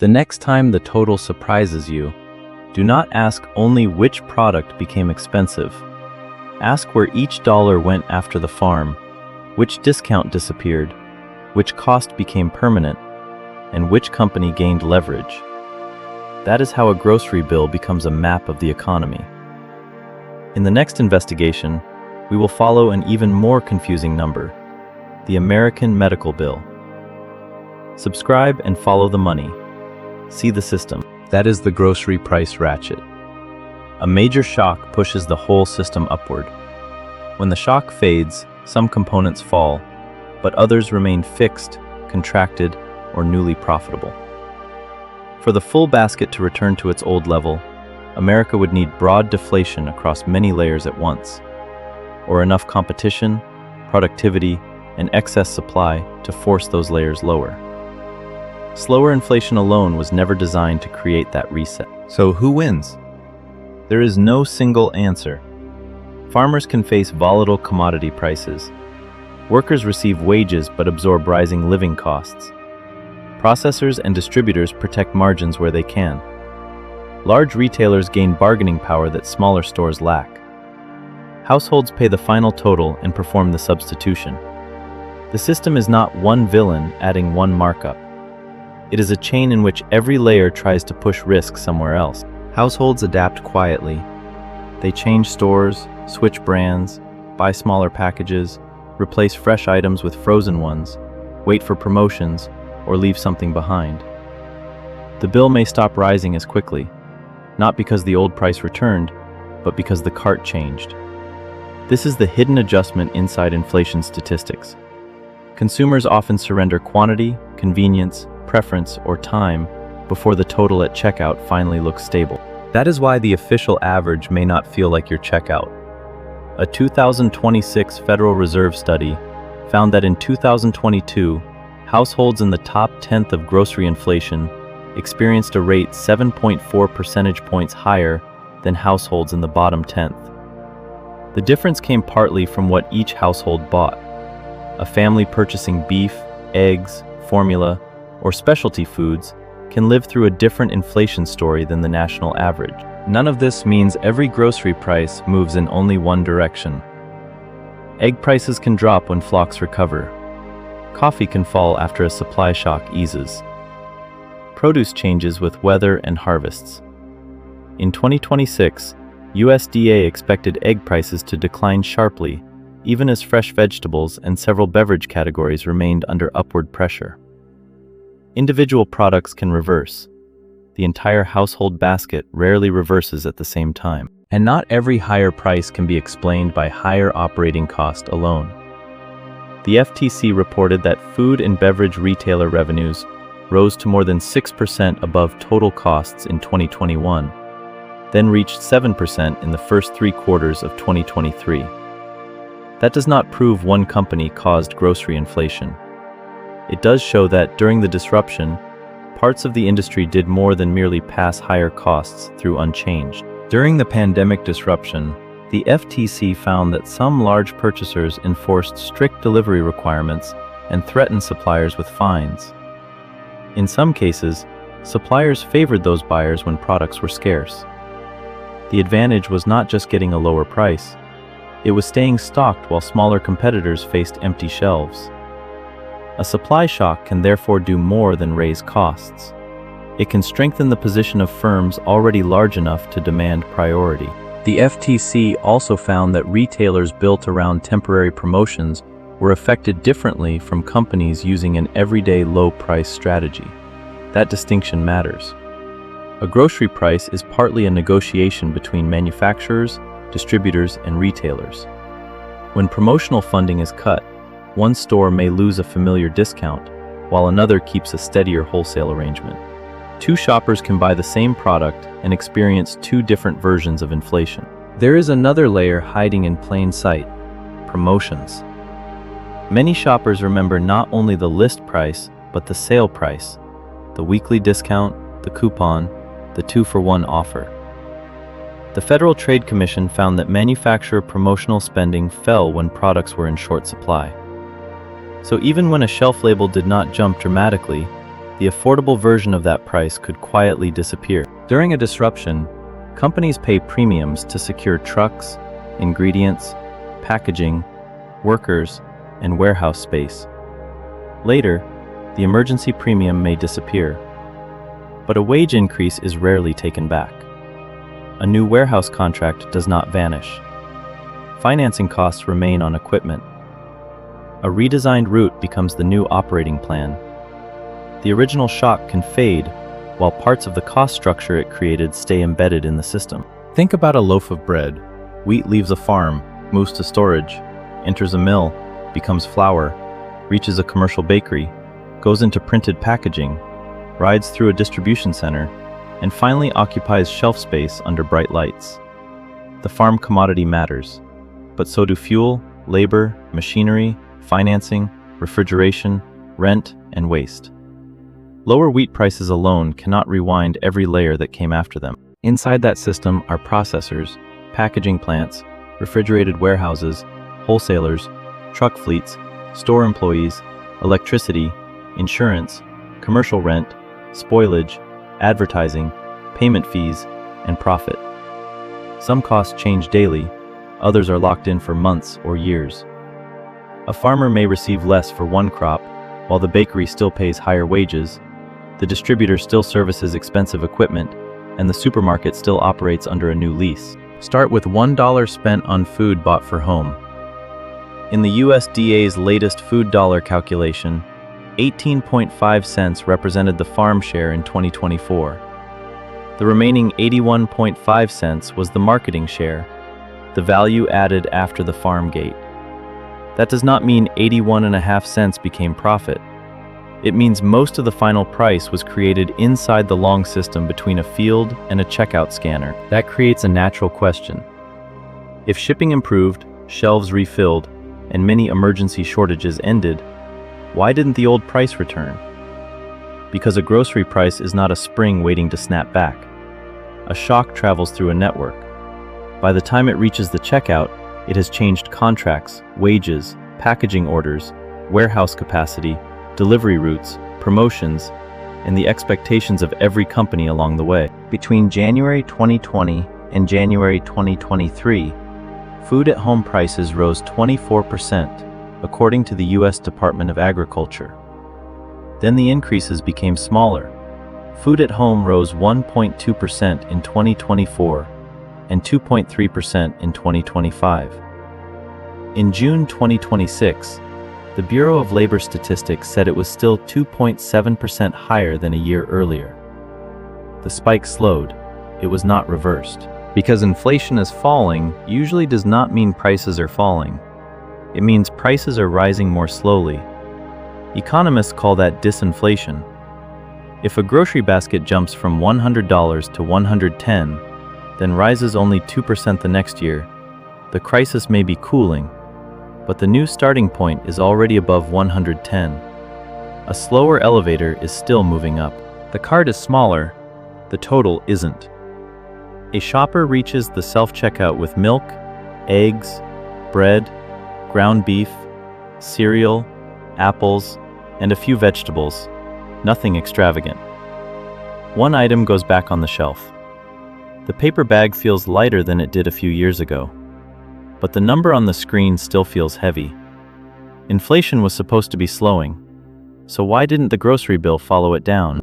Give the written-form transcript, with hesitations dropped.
The next time the total surprises you, do not ask only which product became expensive. Ask where each dollar went after the farm, which discount disappeared, which cost became permanent, and which company gained leverage. That is how a grocery bill becomes a map of the economy. In the next investigation, we will follow an even more confusing number, the American medical bill. Subscribe and follow the money. See the system. That is the grocery price ratchet. A major shock pushes the whole system upward. When the shock fades, some components fall, but others remain fixed, contracted, or newly profitable. For the full basket to return to its old level, America would need broad deflation across many layers at once, or enough competition, productivity, and excess supply to force those layers lower. Slower inflation alone was never designed to create that reset. So who wins? There is no single answer. Farmers can face volatile commodity prices. Workers receive wages but absorb rising living costs. Processors and distributors protect margins where they can. Large retailers gain bargaining power that smaller stores lack. Households pay the final total and perform the substitution. The system is not one villain adding one markup. It is a chain in which every layer tries to push risk somewhere else. Households adapt quietly. They change stores, switch brands, buy smaller packages, replace fresh items with frozen ones, wait for promotions, or leave something behind. The bill may stop rising as quickly, not because the old price returned, but because the cart changed. This is the hidden adjustment inside inflation statistics. Consumers often surrender quantity, convenience, preference, or time before the total at checkout finally looks stable. That is why the official average may not feel like your checkout. A 2026 Federal Reserve study found that in 2022, households in the top 10th of grocery inflation experienced a rate 7.4 percentage points higher than households in the bottom 10th. The difference came partly from what each household bought. A family purchasing beef, eggs, formula, or specialty foods can live through a different inflation story than the national average. None of this means every grocery price moves in only one direction. Egg prices can drop when flocks recover. Coffee can fall after a supply shock eases. Produce changes with weather and harvests. In 2026, USDA expected egg prices to decline sharply, even as fresh vegetables and several beverage categories remained under upward pressure. Individual products can reverse. The entire household basket rarely reverses at the same time. And not every higher price can be explained by higher operating cost alone. The FTC reported that food and beverage retailer revenues rose to more than 6% above total costs in 2021, then reached 7% in the first 3 quarters of 2023. That does not prove one company caused grocery inflation. It does show that, during the disruption, parts of the industry did more than merely pass higher costs through unchanged. During the pandemic disruption, the FTC found that some large purchasers enforced strict delivery requirements and threatened suppliers with fines. In some cases, suppliers favored those buyers when products were scarce. The advantage was not just getting a lower price. It was staying stocked while smaller competitors faced empty shelves. A supply shock can therefore do more than raise costs. It can strengthen the position of firms already large enough to demand priority. The FTC also found that retailers built around temporary promotions were affected differently from companies using an everyday low-price strategy. That distinction matters. A grocery price is partly a negotiation between manufacturers, distributors, and retailers. When promotional funding is cut, one store may lose a familiar discount, while another keeps a steadier wholesale arrangement. Two shoppers can buy the same product and experience two different versions of inflation. There is another layer hiding in plain sight: promotions. Many shoppers remember not only the list price, but the sale price, the weekly discount, the coupon, the 2-for-1 offer. The Federal Trade Commission found that manufacturer promotional spending fell when products were in short supply. So even when a shelf label did not jump dramatically, the affordable version of that price could quietly disappear. During a disruption, companies pay premiums to secure trucks, ingredients, packaging, workers, and warehouse space. Later, the emergency premium may disappear, but a wage increase is rarely taken back. A new warehouse contract does not vanish. Financing costs remain on equipment. A redesigned route becomes the new operating plan. The original shock can fade, while parts of the cost structure it created stay embedded in the system. Think about a loaf of bread. Wheat leaves a farm, moves to storage, enters a mill, becomes flour, reaches a commercial bakery, goes into printed packaging, rides through a distribution center, and finally occupies shelf space under bright lights. The farm commodity matters, but so do fuel, labor, machinery, financing, refrigeration, rent, and waste. Lower wheat prices alone cannot rewind every layer that came after them. Inside that system are processors, packaging plants, refrigerated warehouses, wholesalers, truck fleets, store employees, electricity, insurance, commercial rent, spoilage, advertising, payment fees, and profit. Some costs change daily, others are locked in for months or years. A farmer may receive less for one crop, while the bakery still pays higher wages, the distributor still services expensive equipment, and the supermarket still operates under a new lease. Start with $1 spent on food bought for home. In the USDA's latest food dollar calculation, 18.5 cents represented the farm share in 2024. The remaining 81.5 cents was the marketing share, the value added after the farm gate. That does not mean 81.5 cents became profit. It means most of the final price was created inside the long system between a field and a checkout scanner. That creates a natural question. If shipping improved, shelves refilled, and many emergency shortages ended, why didn't the old price return? Because a grocery price is not a spring waiting to snap back. A shock travels through a network. By the time it reaches the checkout, it has changed contracts, wages, packaging orders, warehouse capacity, delivery routes, promotions, and the expectations of every company along the way. Between January 2020 and January 2023, food at home prices rose 24%, according to the U.S. Department of Agriculture. Then the increases became smaller. Food at home rose 1.2% in 2024 and 2.3% in 2025. In June 2026, the Bureau of Labor Statistics said it was still 2.7% higher than a year earlier. The spike slowed. It was not reversed. Because inflation is falling usually does not mean prices are falling. It means prices are rising more slowly. Economists call that disinflation. If a grocery basket jumps from $100 to $110, then rises only 2% the next year, the crisis may be cooling, but the new starting point is already above 110. A slower elevator is still moving up. The cart is smaller, the total isn't. A shopper reaches the self-checkout with milk, eggs, bread, ground beef, cereal, apples, and a few vegetables. Nothing extravagant. One item goes back on the shelf. The paper bag feels lighter than it did a few years ago, but the number on the screen still feels heavy. Inflation was supposed to be slowing, so why didn't the grocery bill follow it down?